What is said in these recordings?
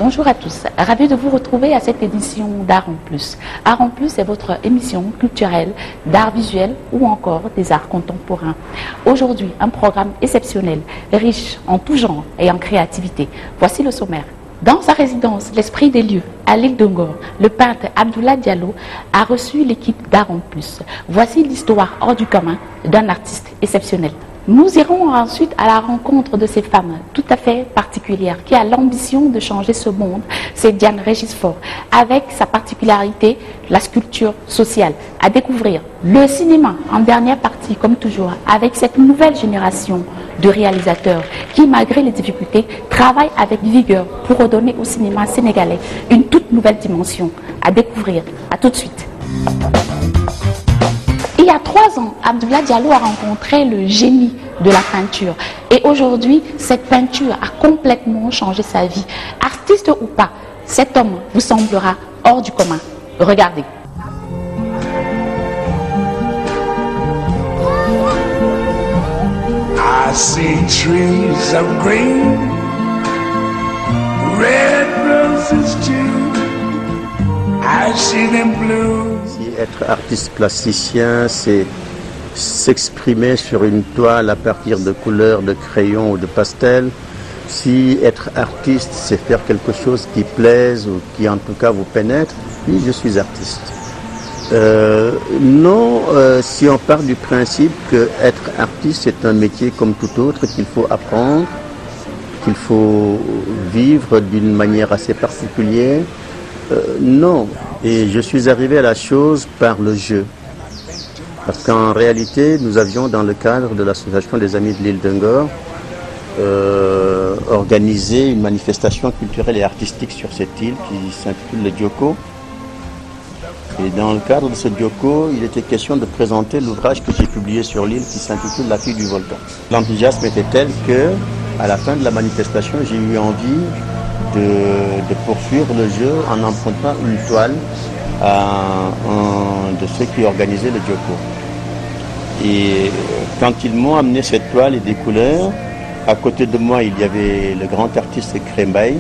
Bonjour à tous, ravi de vous retrouver à cette édition d'Art en Plus. Art en Plus est votre émission culturelle d'art visuel ou encore des arts contemporains. Aujourd'hui, un programme exceptionnel, riche en tout genre et en créativité. Voici le sommaire. Dans sa résidence, l'esprit des lieux, à l'île de Ngor, le peintre Abdoulaye Diallo a reçu l'équipe d'Art en Plus. Voici l'histoire hors du commun d'un artiste exceptionnel. Nous irons ensuite à la rencontre de ces femmes tout à fait particulières qui a l'ambition de changer ce monde. C'est Diane Régis-Faure, avec sa particularité, la sculpture sociale. À découvrir le cinéma en dernière partie, comme toujours, avec cette nouvelle génération de réalisateurs qui, malgré les difficultés, travaillent avec vigueur pour redonner au cinéma sénégalais une toute nouvelle dimension. À découvrir. À tout de suite. Il y a 3 ans, Abdoulaye Diallo a rencontré le génie de la peinture. Et aujourd'hui, cette peinture a complètement changé sa vie. Artiste ou pas, cet homme vous semblera hors du commun. Regardez. I see trees of green, red roses too. I see them blue. Être artiste plasticien, c'est s'exprimer sur une toile à partir de couleurs, de crayons ou de pastels. Si être artiste, c'est faire quelque chose qui plaise ou qui en tout cas vous pénètre, oui, je suis artiste. Non, si on part du principe que être artiste, c'est un métier comme tout autre qu'il faut apprendre, qu'il faut vivre d'une manière assez particulière, non. Et je suis arrivé à la chose par le jeu. Parce qu'en réalité, nous avions dans le cadre de l'association des Amis de l'île de Ngor organisé une manifestation culturelle et artistique sur cette île qui s'intitule le Dioko. Et dans le cadre de ce Dioko, il était question de présenter l'ouvrage que j'ai publié sur l'île qui s'intitule La fille du volcan. L'enthousiasme était tel que, à la fin de la manifestation, j'ai eu envie de poursuivre le jeu en empruntant une toile à un de ceux qui organisaient le Dioko. Et quand ils m'ont amené cette toile et des couleurs, à côté de moi il y avait le grand artiste Krembaï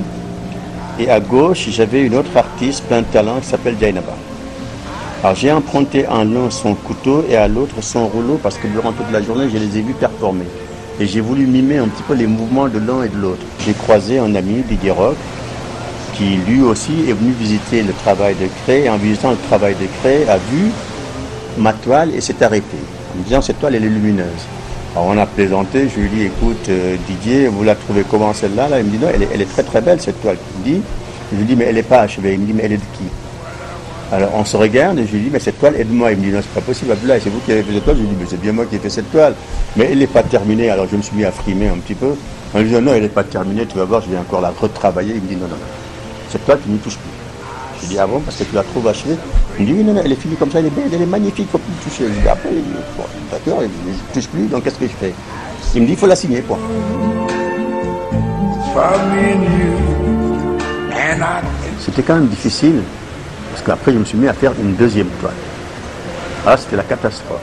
et à gauche j'avais une autre artiste plein de talent qui s'appelle Jainaba. Alors j'ai emprunté à l'un son couteau et à l'autre son rouleau parce que durant toute la journée je les ai vus performer. Et j'ai voulu mimer un petit peu les mouvements de l'un et de l'autre. J'ai croisé un ami, Didier Roch, qui lui aussi est venu visiter le travail de Cré. Et en visitant le travail de Cré, a vu ma toile et s'est arrêté. En me disant, cette toile, elle est lumineuse. Alors on a plaisanté, je lui ai dit, écoute Didier, vous la trouvez comment celle-là? Là, il me dit, non, elle est très très belle cette toile. Je lui dis, mais elle n'est pas achevée. Il me dit, mais elle est de qui? Alors on se regarde et je lui dis, mais cette toile est de moi. Il me dit, non, c'est pas possible, Abdoulaye, c'est vous qui avez fait cette toile. Je lui dis, mais c'est bien moi qui ai fait cette toile. Mais elle n'est pas terminée. Alors je me suis mis à frimer un petit peu. En lui disant, non, elle n'est pas terminée, tu vas voir, je vais encore la retravailler. Il me dit, non, non, non, cette toile, tu n'y touches plus. Je lui dis, ah bon, parce que tu la trouves achevée? Il me dit, oui, non, non, elle est finie comme ça, elle est belle, elle est magnifique, il ne faut plus toucher. Je lui dis, après, bon, d'accord, je ne touche plus, donc qu'est-ce que je fais? Il me dit, il faut la signer, quoi. C'était quand même difficile. Parce qu'après, je me suis mis à faire une deuxième toile. Ah, c'était la catastrophe.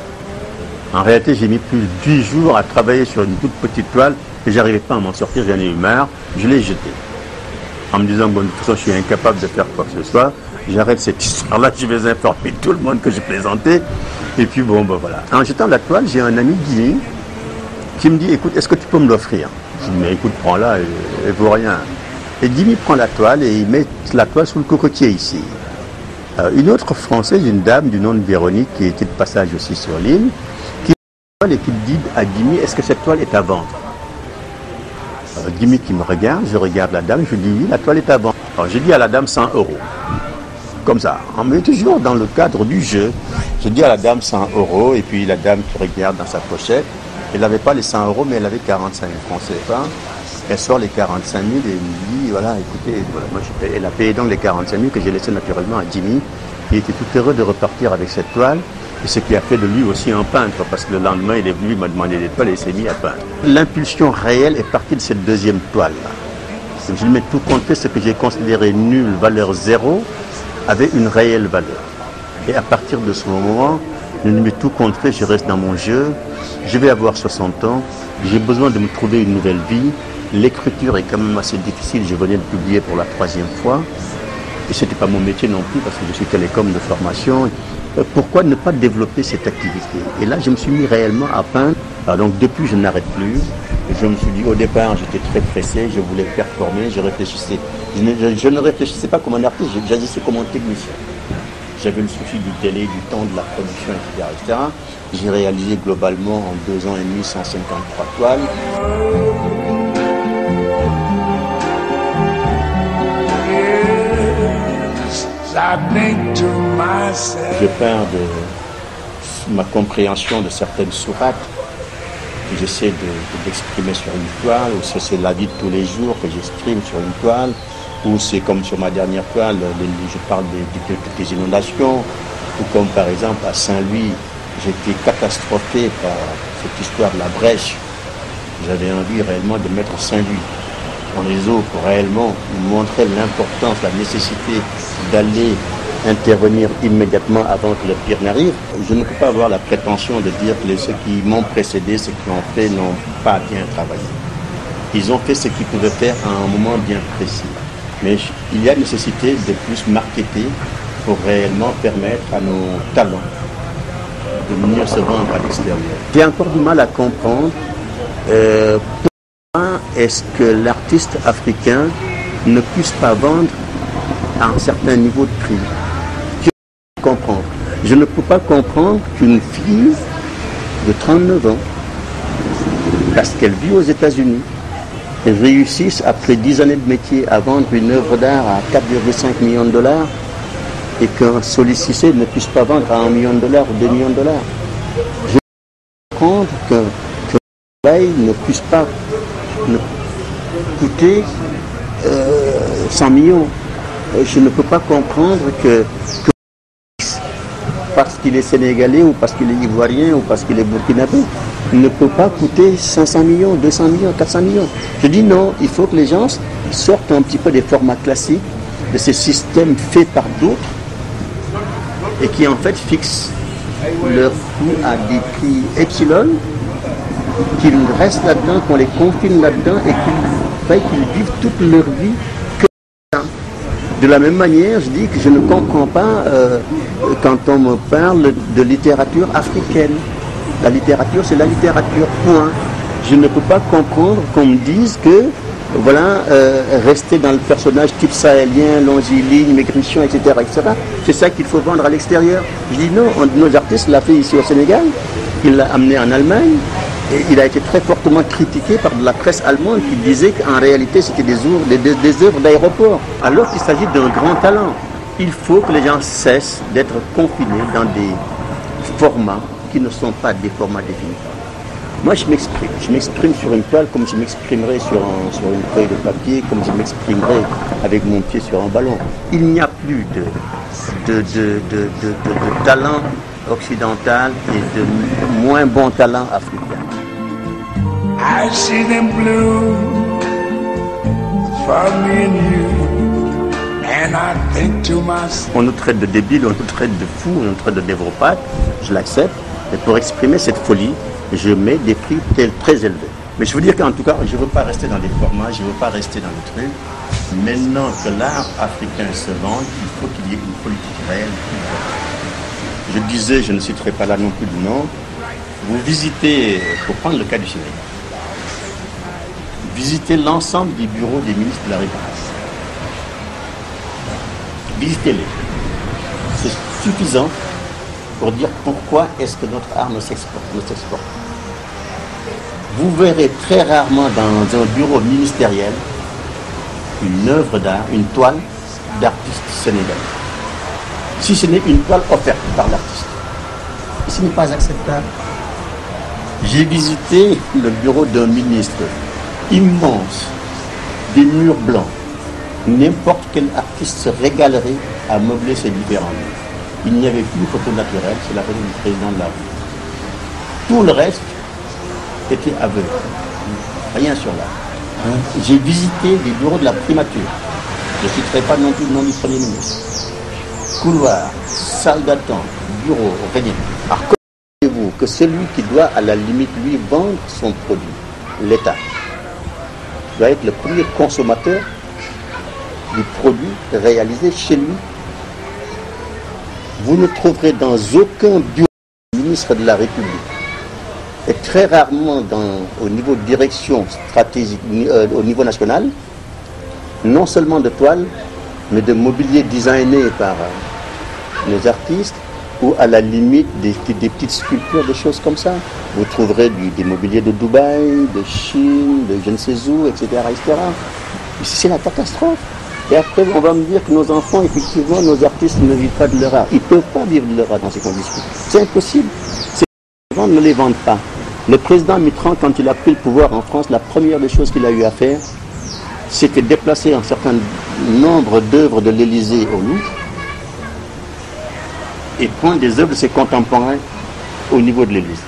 En réalité, j'ai mis plus de 10 jours à travailler sur une toute petite toile et j'arrivais pas à m'en sortir, j'en ai eu marre, je l'ai jetée. En me disant, bon, de toute façon, je suis incapable de faire quoi que ce soit, j'arrête cette histoire-là, je vais informer tout le monde que j'ai plaisanté. Et puis, bon, ben voilà. En jetant la toile, j'ai un ami, Guy, qui me dit, écoute, est-ce que tu peux me l'offrir? Je dis, mais écoute, prends-la, elle vaut rien. Et Guy prend la toile et il met la toile sous le cocotier ici. Une autre Française, une dame du nom de Véronique, qui était de passage aussi sur l'île, qui et qui dit à Dimi, est-ce que cette toile est à vendre? Dimi qui me regarde, je regarde la dame, je lui dis oui, la toile est à vendre. Alors j'ai dit à la dame 100 €. Comme ça, mais toujours dans le cadre du jeu. Je dis à la dame 100 €, et puis la dame qui regarde dans sa pochette, elle n'avait pas les 100 €, mais elle avait 45 000 francs CFA. Elle sort les 45 000 et elle me dit, voilà, écoutez, voilà, moi, elle a payé donc les 45 000 que j'ai laissé naturellement à Jimmy. Il était tout heureux de repartir avec cette toile, et ce qui a fait de lui aussi un peintre, parce que le lendemain, il est venu, il m'a demandé des toiles et il s'est mis à peindre. L'impulsion réelle est partie de cette deuxième toile-là. Je lui mets tout compte fait, ce que j'ai considéré nul, valeur zéro, avait une réelle valeur. Et à partir de ce moment, je lui mets tout compte fait, je reste dans mon jeu, je vais avoir 60 ans, j'ai besoin de me trouver une nouvelle vie, l'écriture est quand même assez difficile. Je venais de publier pour la 3e fois. Et ce n'était pas mon métier non plus parce que je suis télécom de formation. Pourquoi ne pas développer cette activité? Et là, je me suis mis réellement à peindre. Alors, donc, depuis, je n'arrête plus. Je me suis dit, au départ, j'étais très pressé, je voulais performer, je réfléchissais. Je ne réfléchissais pas comme un artiste, j'agissais comme un technicien. J'avais le souci du délai, du temps, de la production, etc. etc. J'ai réalisé globalement en 2 ans et demi 153 toiles. Je peins de ma compréhension de certaines sourates que j'essaie d'exprimer sur une toile, ou c'est la vie de tous les jours que j'exprime sur une toile, ou c'est comme sur ma dernière toile, je parle des inondations, ou comme par exemple à Saint-Louis, j'étais catastrophé par cette histoire de la brèche. J'avais envie réellement de mettre Saint-Louis dans les eaux pour réellement montrer l'importance, la nécessité d'aller intervenir immédiatement avant que le pire n'arrive. Je ne peux pas avoir la prétention de dire que ceux qui m'ont précédé, ceux qui ont fait, n'ont pas bien travaillé. Ils ont fait ce qu'ils pouvaient faire à un moment bien précis. Mais il y a nécessité de plus marketer pour réellement permettre à nos talents de mieux se vendre à l'extérieur. J'ai encore du mal à comprendre pourquoi est-ce que l'artiste africain ne puisse pas vendre à un certain niveau de prix. Comprendre. Je ne peux pas comprendre qu'une fille de 39 ans, parce qu'elle vit aux États-Unis, réussisse après 10 années de métier à vendre une œuvre d'art à 4,5 millions de dollars et qu'un sollicité ne puisse pas vendre à 1 million de dollars ou 2 millions de dollars. Je ne peux pas comprendre qu'un travail ne puisse pas coûter 100 millions. Je ne peux pas comprendre que parce qu'il est sénégalais ou parce qu'il est ivoirien ou parce qu'il est burkinabé, ne peut pas coûter 500 millions, 200 millions, 400 millions. Je dis non, il faut que les gens sortent un petit peu des formats classiques, de ces systèmes faits par d'autres et qui en fait fixent leur coût à des prix epsilon, qu'ils restent là-dedans, qu'on les confine là-dedans et qu'ils vivent toute leur vie que là. De la même manière, je dis que je ne comprends pas quand on me parle de littérature africaine. La littérature, c'est la littérature, point. Je ne peux pas comprendre qu'on me dise que, voilà, rester dans le personnage type sahélien, longiligne, maigrichon, etc., c'est ça qu'il faut vendre à l'extérieur. Je dis non, nos artistes l'ont fait ici au Sénégal, il l'a amené en Allemagne, et il a été très fortement critiqué par la presse allemande qui disait qu'en réalité c'était des œuvres d'aéroport. Alors qu'il s'agit d'un grand talent. Il faut que les gens cessent d'être confinés dans des formats qui ne sont pas des formats définis. Moi je m'exprime sur une toile comme je m'exprimerais sur une feuille de papier, comme je m'exprimerais avec mon pied sur un ballon. Il n'y a plus de talent occidental et de moins bon talent africain. I see them blue for me and you, and I think to myself. On nous traite de débiles, on nous traite de fous, on nous traite de dévropathes, je l'accepte, mais pour exprimer cette folie, je mets des prix très élevés. Mais je veux dire qu'en tout cas, je ne veux pas rester dans des formats, je ne veux pas rester dans des trucs. Maintenant que l'art africain se vend, il faut qu'il y ait une politique réelle. Je disais, je ne citerai pas là non plus de nom, vous visitez, pour prendre le cas du Sénégal, visitez l'ensemble des bureaux des ministres de la République. Visitez-les. C'est suffisant pour dire pourquoi est-ce que notre art ne s'exporte. Vous verrez très rarement dans un bureau ministériel une œuvre d'art, une toile d'artiste sénégalais. Si ce n'est une toile offerte par l'artiste. Ce n'est pas acceptable. J'ai visité le bureau d'un ministre immense, des murs blancs. N'importe quel artiste se régalerait à meubler ses différents murs. Il n'y avait plus de photo naturelle, c'est la photo du président de la République. Tout le reste était aveugle. Rien sur l'art. J'ai visité les bureaux de la primature. Je ne citerai pas non plus le nom du Premier ministre. Couloir, salle d'attente, bureau, rien. Alors, comment que celui qui doit à la limite lui vendre son produit, l'État, doit être le premier consommateur du produit réalisé chez lui. Vous ne trouverez dans aucun bureau du ministre de la République, et très rarement au niveau de direction stratégique, au niveau national, non seulement de toiles, mais de mobilier designé par nos artistes, ou à la limite des petites sculptures, des choses comme ça. Vous trouverez des mobiliers de Dubaï, de Chine, de je ne sais où, etc. etc. C'est la catastrophe. Et après, on va me dire que nos enfants, effectivement, nos artistes ne vivent pas de leur art. Ils ne peuvent pas vivre de leur art dans ces conditions. C'est impossible. Les gens ne les vendent pas. Le président Mitterrand, quand il a pris le pouvoir en France, la première des choses qu'il a eu à faire, c'était déplacer un certain nombre d'œuvres de l'Élysée au Louvre et prendre des œuvres de ses contemporains au niveau de l'Élysée.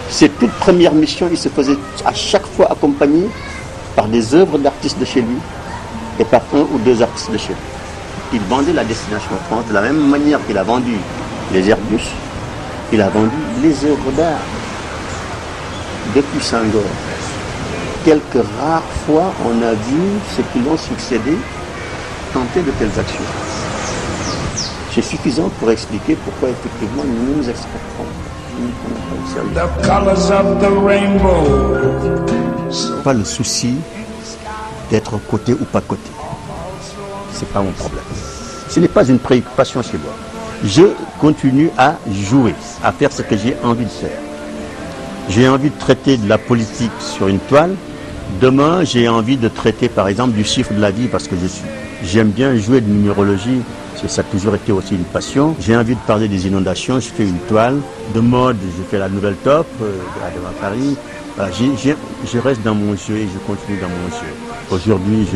Ses toutes premières missions, il se faisait à chaque fois accompagner par des œuvres d'artistes de chez lui et par un ou deux artistes de chez lui. Il vendait la destination France de la même manière qu'il a vendu les Airbus, il a vendu les œuvres d'art. Depuis Senghor, quelques rares fois, on a vu ceux qui l'ont succédé tenter de telles actions. C'est suffisant pour expliquer pourquoi effectivement nous nous exportons. The colors of the rainbow. Pas le souci d'être coté ou pas coté. C'est pas mon problème. Ce n'est pas une préoccupation chez moi. Je continue à jouer, à faire ce que j'ai envie de faire. J'ai envie de traiter de la politique sur une toile. Demain, j'ai envie de traiter par exemple du chiffre de la vie parce que j'aime bien jouer de numérologie. Ça a toujours été aussi une passion. J'ai envie de parler des inondations, je fais une toile. De mode, je fais la nouvelle top à Paris. Voilà, je reste dans mon jeu et je continue dans mon jeu. Aujourd'hui,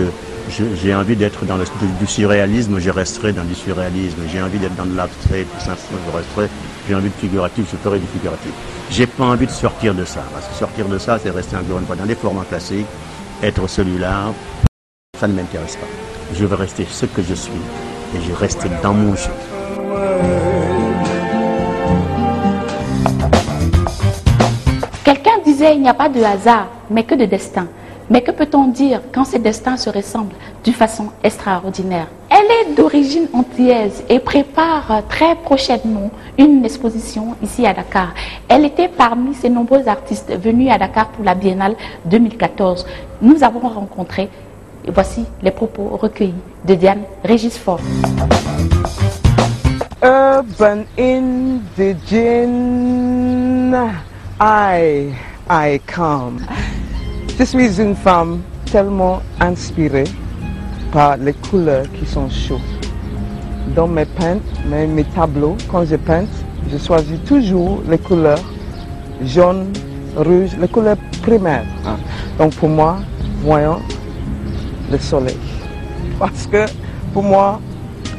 j'ai envie d'être dans du surréalisme, je resterai dans du surréalisme. J'ai envie d'être dans de l'abstrait, tout simplement, je resterai. J'ai envie de figuratif, je ferai du figuratif. J'ai pas envie de sortir de ça, parce que sortir de ça, c'est rester encore une fois dans les formats classiques. Être celui-là, ça ne m'intéresse pas. Je veux rester ce que je suis. Et je reste dans mon jeu. Quelqu'un disait il n'y a pas de hasard, mais que de destin. Mais que peut-on dire quand ces destins se ressemblent d'une façon extraordinaire? Elle est d'origine antillaise et prépare très prochainement une exposition ici à Dakar. Elle était parmi ces nombreux artistes venus à Dakar pour la Biennale 2014. Nous avons rencontré. Et voici les propos recueillis de Diane Régis-Fort. Urban indigène, I come. Je suis une femme tellement inspirée par les couleurs qui sont chaudes. Dans mes peintes, mes tableaux, quand je peins, je choisis toujours les couleurs jaune, rouge, les couleurs primaires. Donc pour moi, voyons le soleil. Parce que pour moi,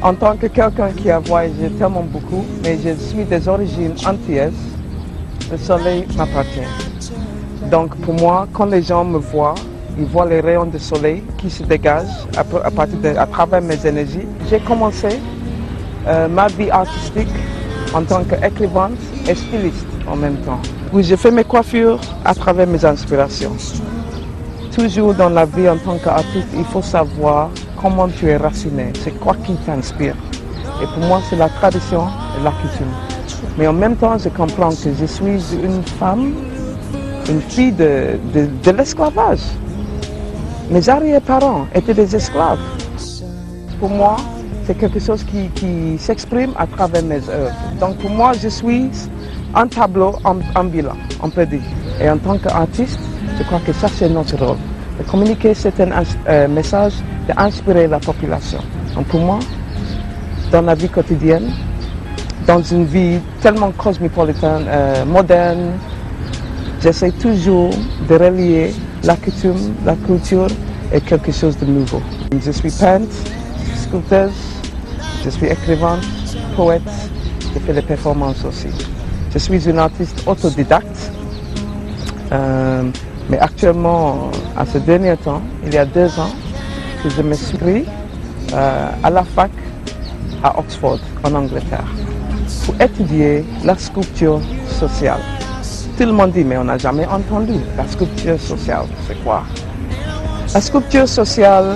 en tant que quelqu'un qui a voyagé tellement beaucoup, mais je suis des origines antillaises, le soleil m'appartient. Donc pour moi, quand les gens me voient, ils voient les rayons de soleil qui se dégagent à travers mes énergies. J'ai commencé ma vie artistique en tant qu'écrivaine et styliste en même temps. Où j'ai fait mes coiffures à travers mes inspirations. Toujours dans la vie en tant qu'artiste, il faut savoir comment tu es raciné, c'est quoi qui t'inspire. Et pour moi, c'est la tradition et la coutume. Mais en même temps, je comprends que je suis une femme, une fille de l'esclavage. Mes arrière-parents étaient des esclaves. Pour moi, c'est quelque chose qui s'exprime à travers mes œuvres. Donc pour moi, je suis un tableau ambulant, on peut dire. Et en tant qu'artiste, je crois que ça, c'est notre rôle. De communiquer certains messages, d'inspirer la population. Donc pour moi, dans la vie quotidienne, dans une vie tellement cosmopolitaine, moderne, j'essaie toujours de relier la coutume, la culture et quelque chose de nouveau. Je suis peintre, sculpteuse, je suis écrivain, poète, je fais des performances aussi. Je suis une artiste autodidacte. Mais actuellement, à ce dernier temps, il y a 2 ans, que je me suis inscrit à la fac à Oxford, en Angleterre, pour étudier la sculpture sociale. Tout le monde dit, mais on n'a jamais entendu la sculpture sociale, c'est quoi? La sculpture sociale,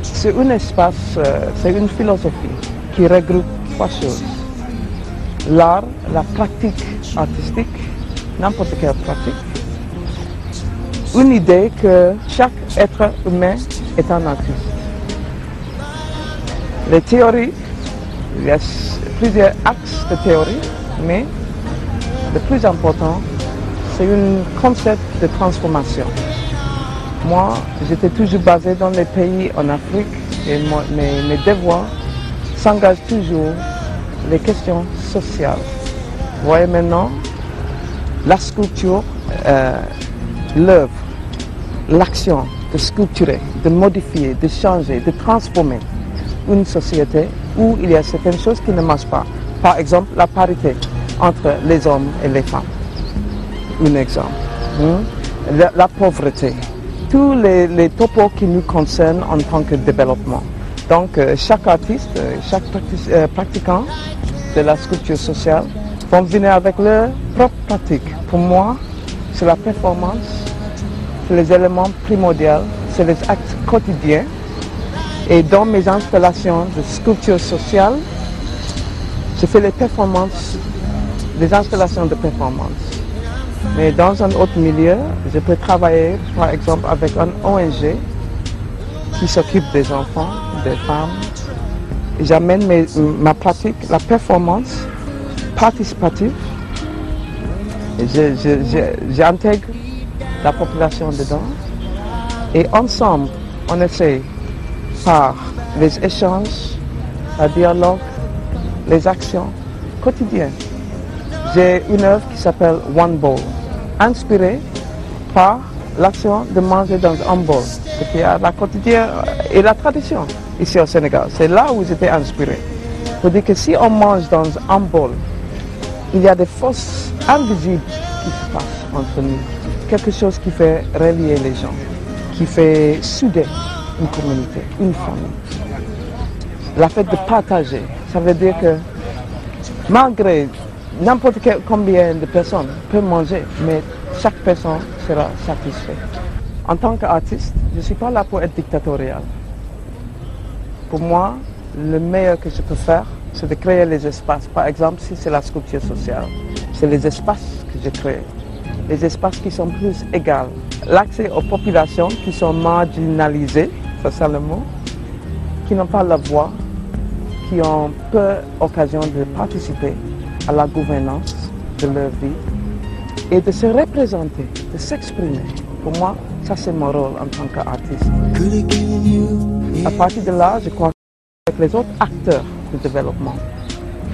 c'est un espace, c'est une philosophie qui regroupe trois choses. L'art, la pratique artistique, n'importe quelle pratique. Une idée que chaque être humain est un artiste. Les théories, il y a plusieurs axes de théorie, mais le plus important, c'est un concept de transformation. Moi, j'étais toujours basé dans les pays en Afrique et mes devoirs s'engagent toujours les questions sociales. Vous voyez maintenant, la sculpture, l'œuvre, l'action de sculpturer, de modifier, de changer, de transformer une société où il y a certaines choses qui ne marchent pas. Par exemple, la parité entre les hommes et les femmes. Un exemple. La pauvreté. Tous les topos qui nous concernent en tant que développement. Donc, chaque artiste, chaque pratiquant de la sculpture sociale vont venir avec leur propre pratique. Pour moi, c'est la performance, c'est les éléments primordiaux, c'est les actes quotidiens. Et dans mes installations de sculpture sociale, je fais les performances, les installations de performance. Mais dans un autre milieu, je peux travailler, par exemple, avec un ONG qui s'occupe des enfants, des femmes. J'amène ma pratique, la performance participative. J'intègre la population dedans. Et ensemble, on essaie par les échanges, le dialogue, les actions quotidiennes. J'ai une œuvre qui s'appelle One Bowl, inspirée par l'action de manger dans un bol, ce qui est la quotidienne et la tradition ici au Sénégal. C'est là où j'étais inspiré. Pour dire que si on mange dans un bol, il y a des forces invisibles qui se passent entre nous. Quelque chose qui fait relier les gens, qui fait souder une communauté, une famille. La fait de partager, ça veut dire que malgré n'importe combien de personnes peuvent manger, mais chaque personne sera satisfaite. En tant qu'artiste, je ne suis pas là pour être dictatorial. Pour moi, le meilleur que je peux faire, c'est de créer les espaces. Par exemple, si c'est la sculpture sociale, c'est les espaces que je crée. Les espaces qui sont plus égaux. L'accès aux populations qui sont marginalisées, c'est ça le mot, qui n'ont pas la voix, qui ont peu d'occasion de participer à la gouvernance de leur vie et de se représenter, de s'exprimer. Pour moi, ça c'est mon rôle en tant qu'artiste. À partir de là, je crois avec les autres acteurs du développement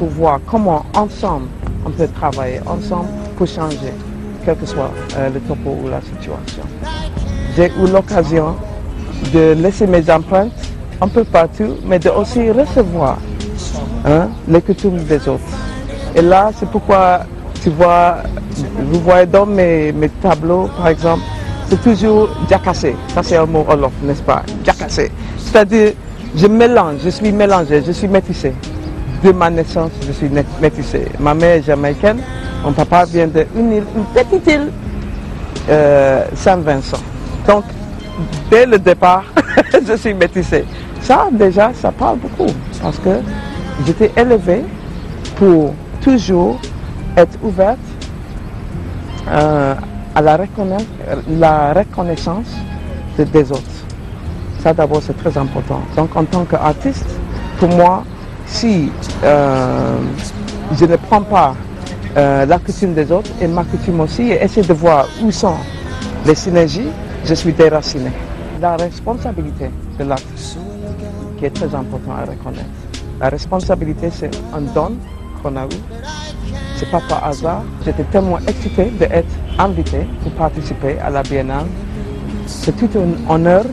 pour voir comment ensemble on peut travailler ensemble pour changer, quel que soit le topo ou la situation. J'ai eu l'occasion de laisser mes empreintes un peu partout, mais de aussi recevoir les coutumes des autres. Et là, c'est pourquoi vous voyez dans mes tableaux, par exemple, c'est toujours jakassé. Ça, c'est un mot Wolof, n'est-ce pas? Jakassé. C'est-à-dire, je mélange, je suis mélangé, je suis métissé. De ma naissance, je suis métissé. Ma mère est jamaïcaine, mon papa vient d'une île, une petite île, Saint-Vincent. Donc, dès le départ, je suis métissé. Ça, déjà, ça parle beaucoup, parce que j'étais élevé pour toujours être ouverte à la reconnaissance des autres. Ça d'abord c'est très important. Donc en tant qu'artiste, pour moi, si je ne prends pas la coutume des autres et ma coutume aussi et essayer de voir où sont les synergies, je suis déraciné. La responsabilité de l'artiste qui est très important à reconnaître. La responsabilité c'est un don qu'on a eu. C'est pas par hasard. J'étais tellement excité d'être invité pour participer à la Biennale. C'est tout un honneur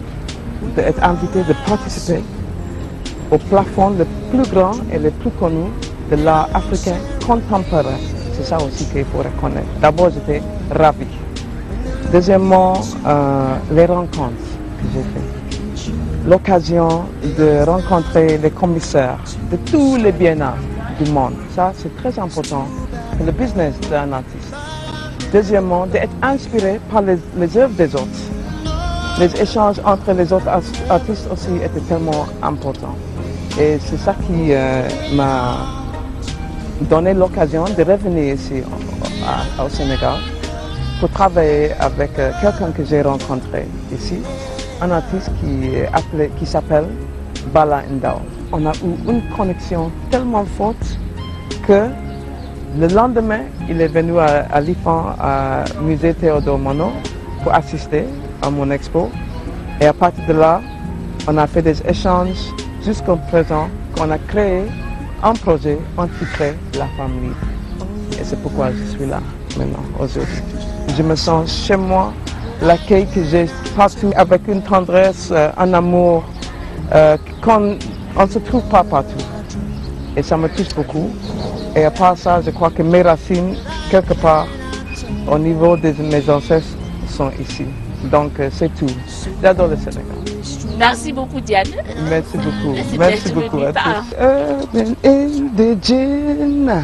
d'être invité, de participer au plafond le plus grand et le plus connu de l'art africain contemporain. C'est ça aussi qu'il faut reconnaître. D'abord, j'étais ravi. Deuxièmement, les rencontres que j'ai faites. L'occasion de rencontrer les commissaires de tous les biennales du monde. Ça, c'est très important pour le business d'un artiste. Deuxièmement, d'être inspiré par les œuvres des autres. les échanges entre les autres artistes aussi étaient tellement importants. Et c'est ça qui m'a donné l'occasion de revenir ici au Sénégal pour travailler avec quelqu'un que j'ai rencontré ici, un artiste qui s'appelle Bala Ndao. On a eu une connexion tellement forte que le lendemain, il est venu à l'IFAN, au musée Théodore Monod, pour assister à mon expo. Et à partir de là, on a fait des échanges jusqu'au présent, qu'on a créé un projet intitulé La Femme Libre. Et c'est pourquoi je suis là maintenant, aujourd'hui. Je me sens chez moi, l'accueil que j'ai partout, avec une tendresse, un amour qu'on ne se trouve pas partout. Et ça me touche beaucoup. Et à part ça, je crois que mes racines, quelque part, au niveau de mes ancêtres, sont ici. Donc c'est tout. J'adore le Sénégal. Merci beaucoup, Diane. Merci beaucoup. Merci beaucoup à tous. Urban indigene,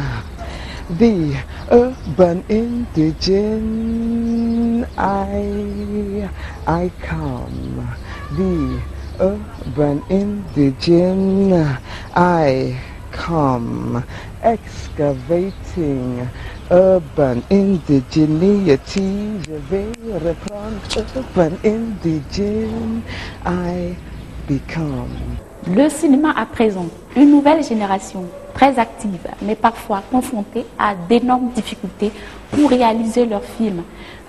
the urban indigene, I come. The urban indigene, I come. Excavating urban indigeneity, je vais reprendre urban indigene, I become. Le cinéma à présent, une nouvelle génération très active, mais parfois confrontée à d'énormes difficultés pour réaliser leurs films.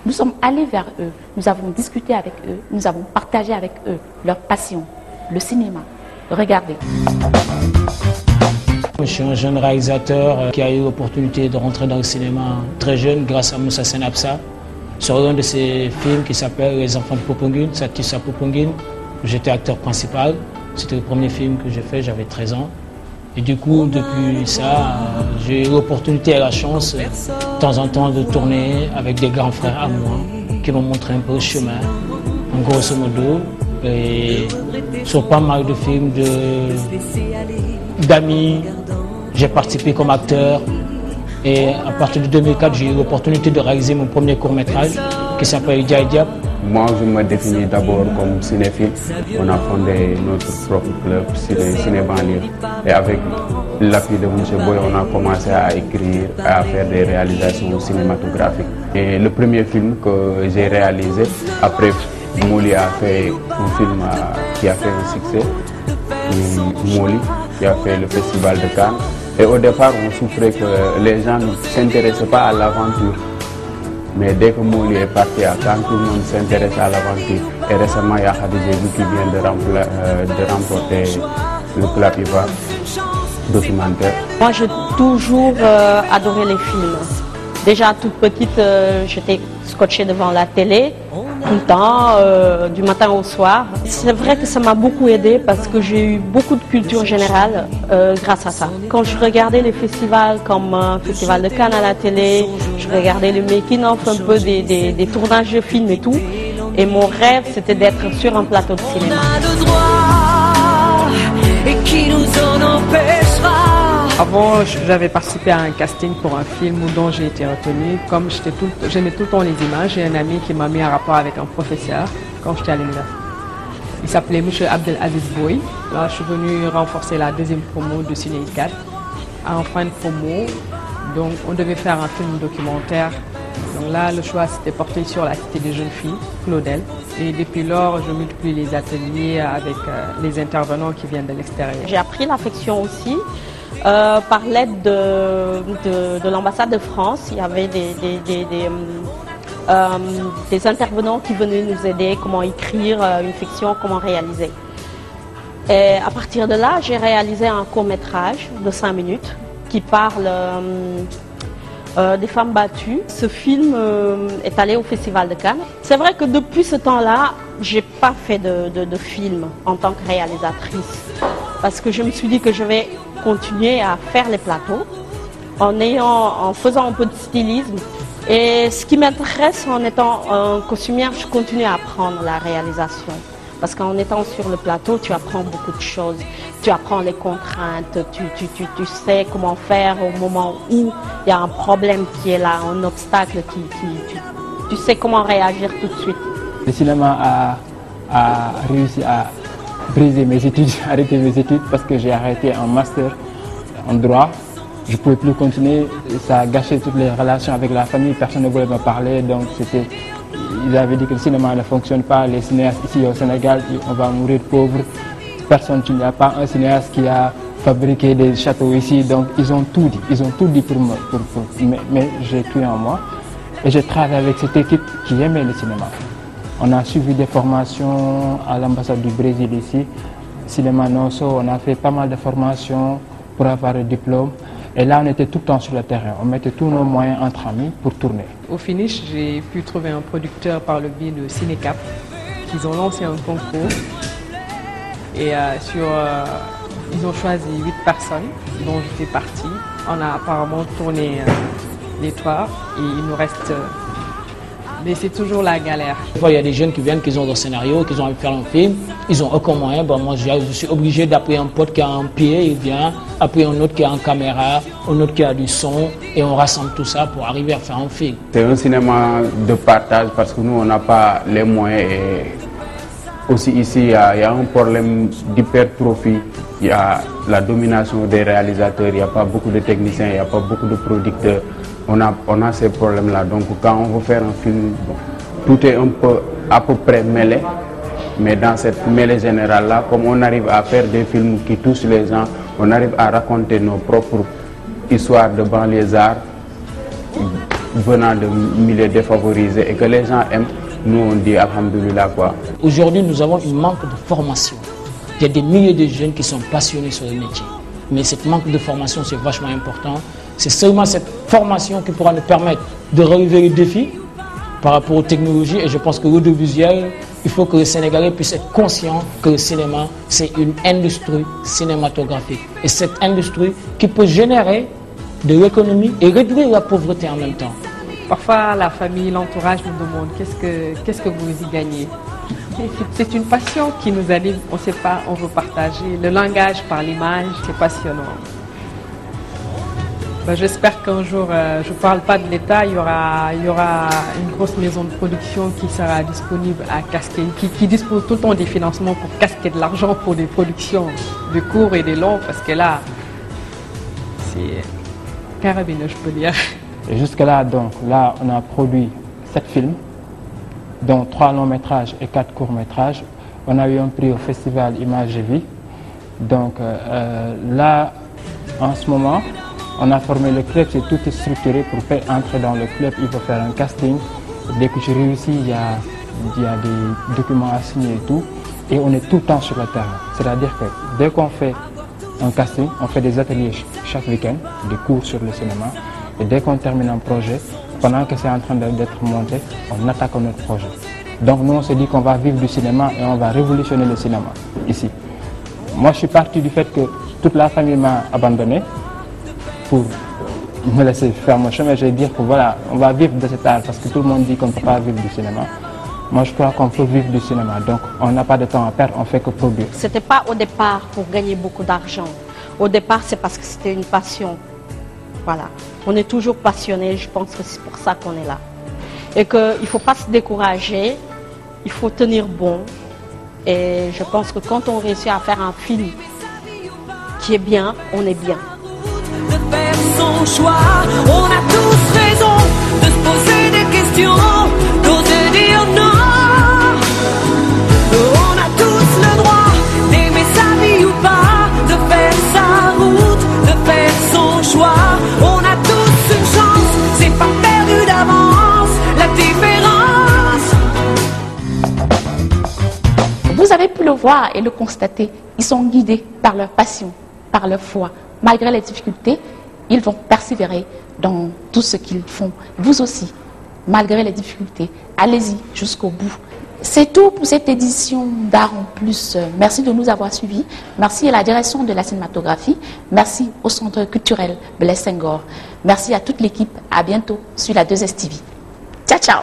Nous sommes allés vers eux, nous avons discuté avec eux, nous avons partagé avec eux leur passion, le cinéma. Regardez. Je suis un jeune réalisateur qui a eu l'opportunité de rentrer dans le cinéma très jeune grâce à Moussa Senapsa sur un de ses films qui s'appelle Les Enfants de Popenguine, Satissa Popenguine. J'étais acteur principal. C'était le premier film que j'ai fait, j'avais 13 ans. Et du coup, depuis ça, j'ai eu l'opportunité et la chance de temps en temps de tourner avec des grands frères à moi qui m'ont montré un peu le chemin, en grosso modo. Et sur pas mal de films d'amis, j'ai participé comme acteur. Et à partir de 2004, j'ai eu l'opportunité de réaliser mon premier court-métrage qui s'appelle Diaye Diap. Moi, je me définis d'abord comme cinéphile. On a fondé notre propre club, Ciné Banlieue. Et avec l'appui de M. Boy, on a commencé à écrire, à faire des réalisations cinématographiques. Et le premier film que j'ai réalisé, après Mouli a fait un film qui a fait un succès, Mouli, qui a fait le festival de Cannes. Et au départ, on souffrait que les gens ne s'intéressaient pas à l'aventure. Mais dès que Mouli est parti à Cannes, tout le monde s'intéresse à l'aventure. Et récemment, il y a Khadija qui vient de remporter le Club Ivoire documentaire. Moi, j'ai toujours adoré les films. Déjà, toute petite, j'étais scotchée devant la télé, tout le temps, du matin au soir. C'est vrai que ça m'a beaucoup aidée parce que j'ai eu beaucoup de culture générale grâce à ça. Quand je regardais les festivals comme le Festival de Cannes à la télé, je regardais le making-of un peu des tournages de films et tout. Et mon rêve, c'était d'être sur un plateau de cinéma. Avant, j'avais participé à un casting pour un film dont j'ai été retenue. Comme j'aimais tout le temps les images, j'ai un ami qui m'a mis en rapport avec un professeur quand j'étais à l'université. Il s'appelait M. Abdelaziz Boy. Là, je suis venue renforcer la deuxième promo de Ciné 4. En fin de promo, donc on devait faire un film documentaire. Donc là, le choix s'était porté sur la cité des jeunes filles, Claudel. Et depuis lors, je multiplie les ateliers avec les intervenants qui viennent de l'extérieur. J'ai appris l'affection aussi. Par l'aide de l'ambassade de France, il y avait des intervenants qui venaient nous aider, comment écrire une fiction, comment réaliser. Et à partir de là, j'ai réalisé un court-métrage de 5 minutes qui parle des femmes battues. Ce film est allé au Festival de Cannes. C'est vrai que depuis ce temps-là, je n'ai pas fait de film en tant que réalisatrice parce que je me suis dit que je vais continuer à faire les plateaux en faisant un peu de stylisme. Et ce qui m'intéresse en étant costumière, je continue à apprendre la réalisation. Parce qu'en étant sur le plateau, tu apprends beaucoup de choses. Tu apprends les contraintes, tu sais comment faire au moment où il y a un problème qui est là, un obstacle, tu sais comment réagir tout de suite. Le cinéma a a réussi à briser mes études, arrêter mes études parce que j'ai arrêté un master en droit. Je ne pouvais plus continuer, ça a gâché toutes les relations avec la famille, personne ne voulait me parler, donc ils avaient dit que le cinéma ne fonctionne pas, les cinéastes ici au Sénégal, on va mourir pauvres, personne, il n'y a pas un cinéaste qui a fabriqué des châteaux ici, donc ils ont tout dit pour moi, mais j'ai cru en moi et j'ai travaillé avec cette équipe qui aimait le cinéma. On a suivi des formations à l'ambassade du Brésil ici, Cinéma Nosso, on a fait pas mal de formations pour avoir le diplôme. Et là, on était tout le temps sur le terrain. On mettait tous nos moyens entre amis pour tourner. Au finish, j'ai pu trouver un producteur par le biais de Cinécap. Ils ont lancé un concours. Et ils ont choisi 8 personnes, dont je fais partie. On a apparemment tourné les 3 et il nous reste... mais c'est toujours la galère. Des fois, il y a des jeunes qui viennent, qui ont leur scénario, qui ont envie de faire un film. Ils ont aucun moyen. Bon, moi, je suis obligé d'appeler un pote qui a un pied, il vient. Appeler un autre qui a une caméra, un autre qui a du son. Et on rassemble tout ça pour arriver à faire un film. C'est un cinéma de partage parce que nous, on n'a pas les moyens. Et aussi ici, il y a un problème d'hypertrophie. Il y a la domination des réalisateurs. Il n'y a pas beaucoup de techniciens, il n'y a pas beaucoup de producteurs. On a ces problèmes-là. Donc quand on veut faire un film, bon, tout est à peu près mêlé. Mais dans cette mêlée générale-là, comme on arrive à faire des films qui touchent les gens, on arrive à raconter nos propres histoires de banlieusards venant de milieux défavorisés et que les gens aiment, nous on dit alhamdoulilah quoi. Aujourd'hui, nous avons un manque de formation. Il y a des milliers de jeunes qui sont passionnés sur le métier. Mais ce manque de formation, c'est vachement important. C'est seulement cette formation qui pourra nous permettre de relever les défis par rapport aux technologies. Et je pense que l'audiovisuel, il faut que les Sénégalais puissent être conscients que le cinéma, c'est une industrie cinématographique. Et cette industrie qui peut générer de l'économie et réduire la pauvreté en même temps. Parfois, la famille, l'entourage nous demande qu'est-ce que vous y gagnez. C'est une passion qui nous anime, on ne sait pas, on veut partager. Le langage par l'image, c'est passionnant. Ben, j'espère qu'un jour, je ne parle pas de l'État, il y aura une grosse maison de production qui sera disponible à casquer, qui dispose tout le temps des financements pour casquer de l'argent pour des productions de courts et de longs, parce que là, c'est carabineux, je peux dire. Et jusque-là, donc, là, on a produit 7 films, dont 3 longs métrages et 4 courts métrages. On a eu un prix au festival Images et Vie. Donc là, en ce moment, on a formé le club, c'est tout structuré pour faire entrer dans le club. Il faut faire un casting. Dès que je réussis, il y a des documents à signer et tout. Et on est tout le temps sur le terrain. C'est-à-dire que dès qu'on fait un casting, on fait des ateliers chaque week-end, des cours sur le cinéma. Et dès qu'on termine un projet, pendant que c'est en train d'être monté, on attaque notre projet. Donc nous, on se dit qu'on va vivre du cinéma et on va révolutionner le cinéma ici. Moi, je suis parti du fait que toute la famille m'a abandonné pour me laisser faire mon chemin. Je vais dire que voilà, on va vivre de cet art parce que tout le monde dit qu'on ne peut pas vivre du cinéma. Moi, je crois qu'on peut vivre du cinéma. Donc, on n'a pas de temps à perdre, on fait que produire. Ce n'était pas au départ pour gagner beaucoup d'argent. Au départ, c'est parce que c'était une passion. Voilà. On est toujours passionné, je pense que c'est pour ça qu'on est là. Et qu'il ne faut pas se décourager, il faut tenir bon. Et je pense que quand on réussit à faire un film qui est bien, on est bien. De faire son choix, on a tous raison de se poser des questions, d'oser dire non. On a tous le droit d'aimer sa vie ou pas, de faire sa route, de faire son choix. On a tous une chance, c'est pas perdu d'avance, la différence. Vous avez pu le voir et le constater, ils sont guidés par leur passion, par leur foi. Malgré les difficultés, ils vont persévérer dans tout ce qu'ils font. Vous aussi, malgré les difficultés, allez-y jusqu'au bout. C'est tout pour cette édition d'Art en Plus. Merci de nous avoir suivis. Merci à la direction de la cinématographie. Merci au Centre culturel Blaise Senghor. Merci à toute l'équipe. À bientôt sur la 2STV. Ciao, ciao.